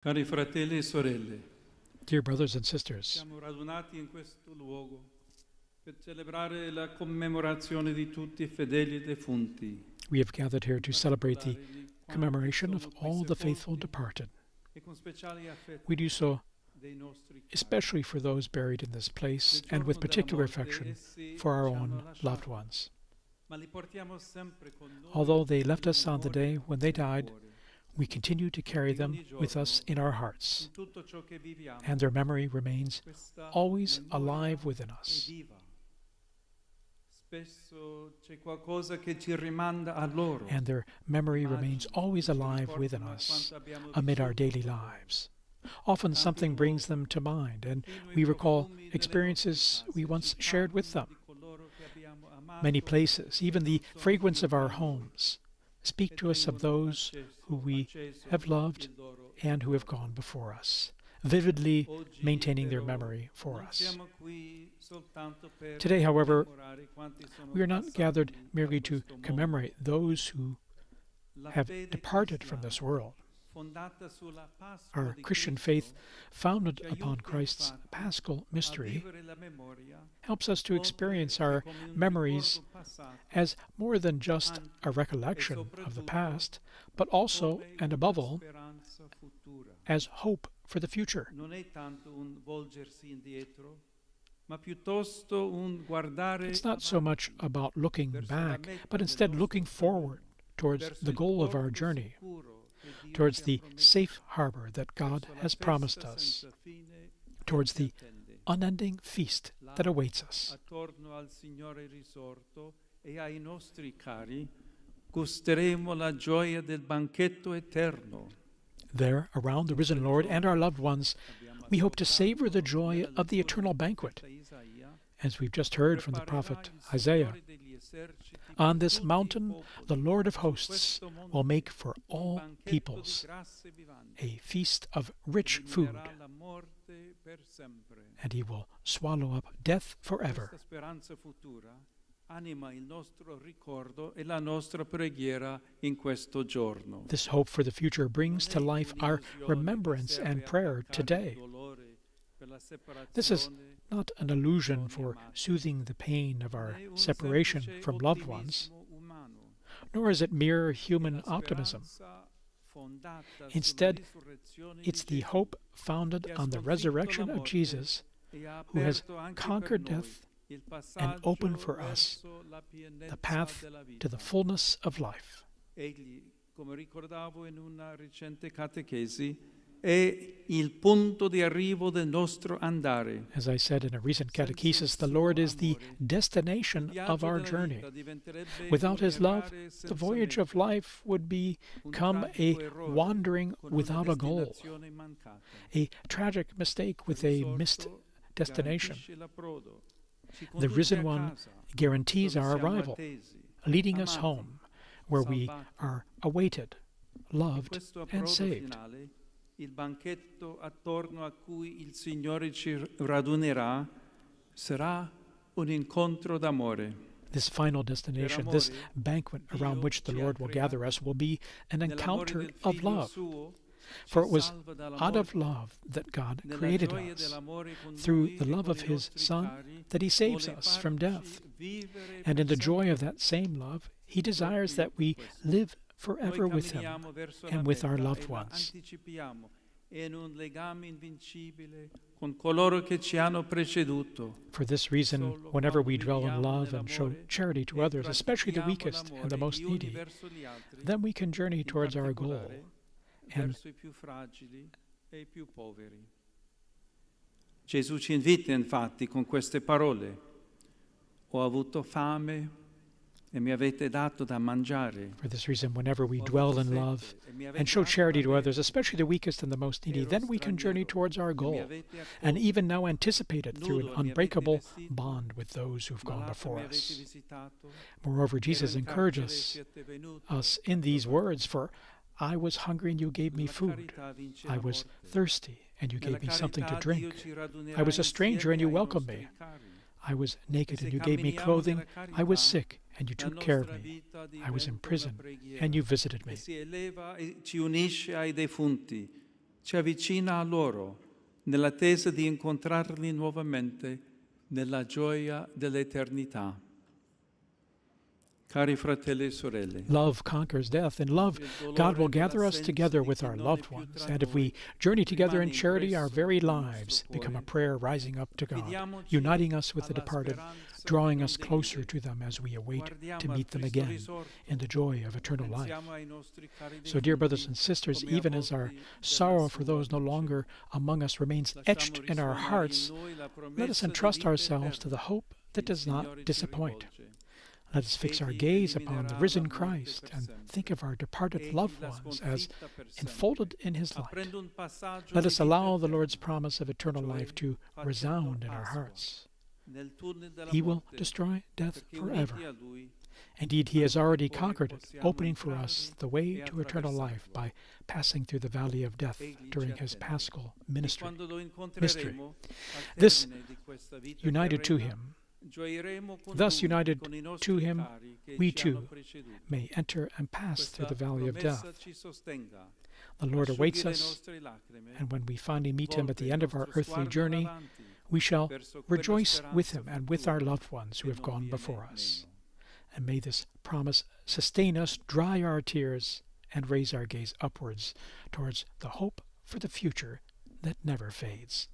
Cari fratelli e sorelle, Dear brothers and sisters, siamo radunati in questo luogo per celebrare la commemorazione di tutti i fedeli defunti, we have gathered here to celebrate the ricordare di quanti commemoration of sono qui all the faithful sepolti departed. e con speciale affetto We do so dei nostri cari. especially for those buried in this place Nel and with giorno della particular morte affection essi for our ci hanno own lasciato, loved ones. ma li portiamo sempre con noi Although they nel left us on the day cuore when they e nel died, cuore. we continue to carry E them ogni with us giorno, in our hearts, in tutto ciò che viviamo, and their memory remains questa always memoria alive within è us. viva. Spesso c'è qualcosa che ci rimanda a loro. And their memory remains Immagini always che ci alive within ricordano us quanto abbiamo amid our vissuto daily con loro. lives. Often something brings them to mind, and we recall experiences we once shared with them. Many places, even the fragrance of our homes, speak to us of those who we have loved and who have gone before us, vividly maintaining their memory for us. Today, however, we are not gathered merely to commemorate those who have departed from this world. Our Christian faith, founded upon Christ's Paschal mystery, helps us to experience our memories as more than just a recollection of the past, but also, and above all, as hope for the future. It's not so much about looking back, but instead looking forward towards the goal of our journey, towards the safe harbor that God has promised us, towards the unending feast that awaits us. Attorno al Signore risorto e ai nostri cari gusteremo la gioia del banchetto eterno. There, around the risen Lord and our loved ones, we hope to savor the joy of the eternal banquet. As we've just heard from the prophet Isaiah, on this mountain the Lord of hosts will make for all peoples a feast of rich food, and he will swallow up death forever. Anima il nostro ricordo e la nostra preghiera in questo giorno. This hope for the future brings to life our remembrance and prayer today. This is not an illusion for soothing the pain of our separation from loved ones, nor is it mere human optimism. Instead, it's the hope founded on the resurrection of Jesus, who has conquered death and opened for us the path to the fullness of life. Egli, come ricordavo in una recente catechesi, è il punto di arrivo del nostro andare. As I said in a recent catechesis, the Lord is the destination of our journey. Without His love, the voyage of life would become a wandering without a goal, a tragic mistake with a missed destination. The Risen One guarantees our arrival, leading us home, where we are awaited, loved, and saved. Il banchetto attorno a cui il Signore ci radunerà sarà un incontro d'amore. This final destination, this banquet around which the Lord will gather us, will be an encounter of love. For it was out of love that God created us, through the love of His Son, that He saves us from death. And in the joy of that same love, He desires that we live forever with Him and with our loved ones. For this reason, whenever we dwell in love and show charity to others, especially the weakest and the most needy, then we can journey towards our goal and Gesù ci invita infatti con queste parole: ho avuto fame e mi avete dato da mangiare. For this reason, whenever we dwell in love and show charity to others, especially the weakest and the most needy, then we can journey towards our goal, and even now anticipate it through an unbreakable bond with those who have gone before us. Moreover, Jesus encourages us in these words, for I was hungry and you gave me food. I was thirsty and you gave me something to drink. I was a stranger and you welcomed me. I was naked and you gave me clothing. I was sick and you took care of me. I was in prison and you visited me. ci avvicina a loro nell'attesa di incontrarli nuovamente nella gioia dell'eternità. Cari fratelli e sorelle, Love conquers death. In love, God will gather us together with our loved ones. And if we journey together in charity, our very lives become a prayer rising up to God, uniting us with the departed, drawing us closer to them as we await to meet them again in the joy of eternal life. So, dear brothers and sisters, even as our sorrow for those no longer among us remains etched in our hearts, let us entrust ourselves to the hope that does not disappoint. Let us fix our gaze upon the risen Christ and think of our departed loved ones as enfolded in his light. Let us allow the Lord's promise of eternal life to resound in our hearts. He will destroy death forever. Indeed, he has already conquered it, opening for us the way to eternal life by passing through the valley of death during his paschal mystery. This, united to him, thus united to him, we too may enter and pass through the valley of death. The Lord awaits us, and when we finally meet him at the end of our earthly journey, we shall rejoice with him and with our loved ones who have gone before us. And may this promise sustain us, dry our tears, and raise our gaze upwards towards the hope for the future that never fades.